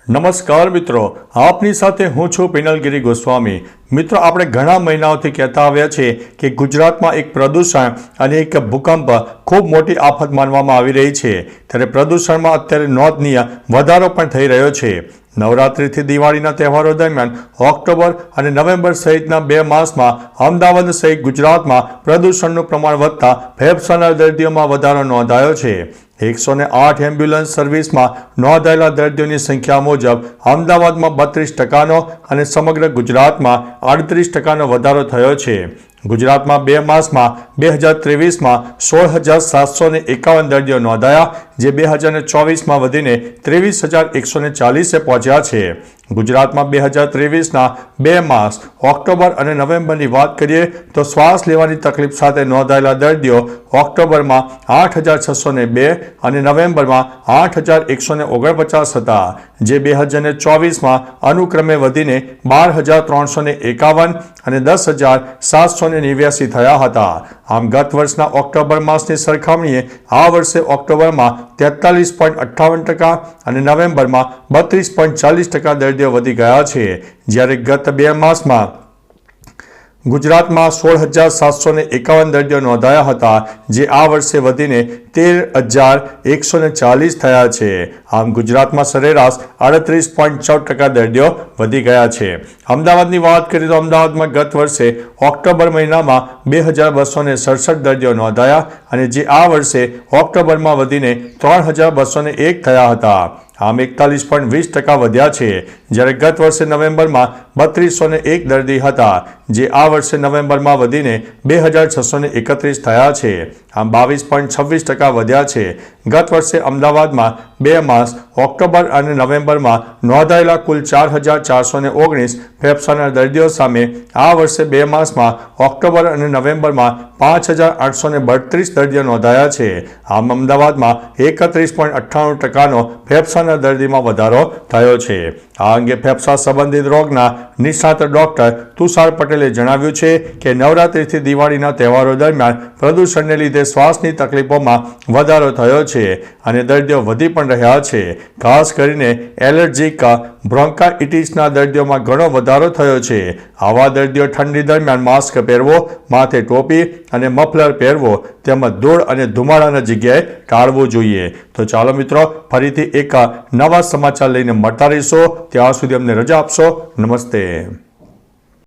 નમસ્કાર મિત્રો, આપની સાથે હું છું પિનલગીરી ગોસ્વામી। મિત્રો, આપણે ઘણા મહિનાઓથી કહેતા આવ્યા છે કે ગુજરાતમાં એક પ્રદૂષણ અને એક ભૂકંપ ખૂબ મોટી આફત માનવામાં આવી રહી છે। ત્યારે પ્રદૂષણમાં અત્યારે નોંધનીય વધારો પણ થઈ રહ્યો છે। નવરાત્રિથી દિવાળીના તહેવારો દરમિયાન ઓક્ટોબર અને નવેમ્બર સહિતના 2 માસમાં અમદાવાદ સહિત ગુજરાતમાં પ્રદૂષણનું પ્રમાણ વધતા ફેફસાના દર્દીઓમાં વધારો નોંધાયો છે। 108 એમ્બ્યુલન્સ સર્વિસમાં નોંધાયેલા દર્દીઓની સંખ્યા મુજબ અમદાવાદમાં 32% અને સમગ્ર ગુજરાતમાં 38% વધારો થયો છે। ગુજરાતમાં 2 માસમાં 2023માં 16,751 દર્દીઓ નોંધાયા, જે 2024માં વધીને 23,140 પહોંચ્યા છે। ગુજરાતમાં 2023ના 2 માસ ઓક્ટોબર અને નવેમ્બરની વાત કરીએ તો શ્વાસ લેવાની તકલીફ સાથે નોંધાયેલા દર્દીઓ ઓક્ટોબરમાં 8,602 અને નવેમ્બરમાં 8,149 હતા, જે 2024માં અનુક્રમે વધીને 12,351 અને 10,789 થયા હતા। આમ ગત વર્ષના ઓક્ટોબર માસની સરખામણીએ આ વર્ષે ઓક્ટોબરમાં 43.58% અને નવેમ્બરમાં 32.40% દર્દીઓ વધી ગયા છે, જ્યારે ગત 2 માસમાં ગુજરાતમાં 16,751 દર્દીઓ નોંધાયા હતા, જે આ વર્ષે વધીને 13,140 થયા છે। આમ ગુજરાતમાં સરેરાશ 38.14% દર્દીઓ વધી ગયા છે। અમદાવાદની વાત કરીએ તો અમદાવાદમાં ગત વર્ષે ઓક્ટોબર મહિનામાં 2,267 દર્દીઓ નોંધાયા અને જે આ વર્ષે ઓક્ટોબરમાં વધીને 3,201 થયા હતા। આમ 41.20% વધ્યા છે, જ્યારે ગત વર્ષે નવેમ્બરમાં 3,201 દર્દી હતા, જે આ વર્ષે નવેમ્બરમાં વધીને 2,631 થયા છે। આમ 22.26% વધ્યા છે। ગત વર્ષે અમદાવાદમાં 2 માસ ઓક્ટોબર અને નવેમ્બરમાં નોંધાયેલા કુલ 4,419 ફેફસાના દર્દીઓ સામે આ વર્ષે 2 માસમાં ઓક્ટોબર અને નવેમ્બરમાં 5,832 દર્દીઓ નોંધાયા છે। આમ અમદાવાદમાં 31.98%નો ફેફસાના દર્દીમાં વધારો થયો છે। આ અંગે ફેફસા સંબંધિત રોગના નિષ્ણાત ડોક્ટર તુષાર પટેલે જણાવ્યું છે કે નવરાત્રિથી દિવાળીના તહેવારો દરમિયાન પ્રદૂષણને લીધે શ્વાસની તકલીફોમાં વધારો થયો છે અને દર્દીઓ વધી પણ રહ્યા છે। ખાસ કરીને એલર્જીક બ્રોન્કાઇટિસના દર્દીઓમાં ઘણો વધારો થયો છે। આવા દર્દીઓ ઠંડી દરમિયાન માસ્ક પહેરવો, માથે ટોપી અને મફલર પહેરવો તેમજ ધૂળ અને ધુમાડાના જગ્યાએ ટાળવું જોઈએ। તો ચાલો મિત્રો, ફરીથી એક નવા સમાચાર લઈને મળતા રહીશો। ત્યાં સુધી અમને રજા આપશો। નમસ્તે।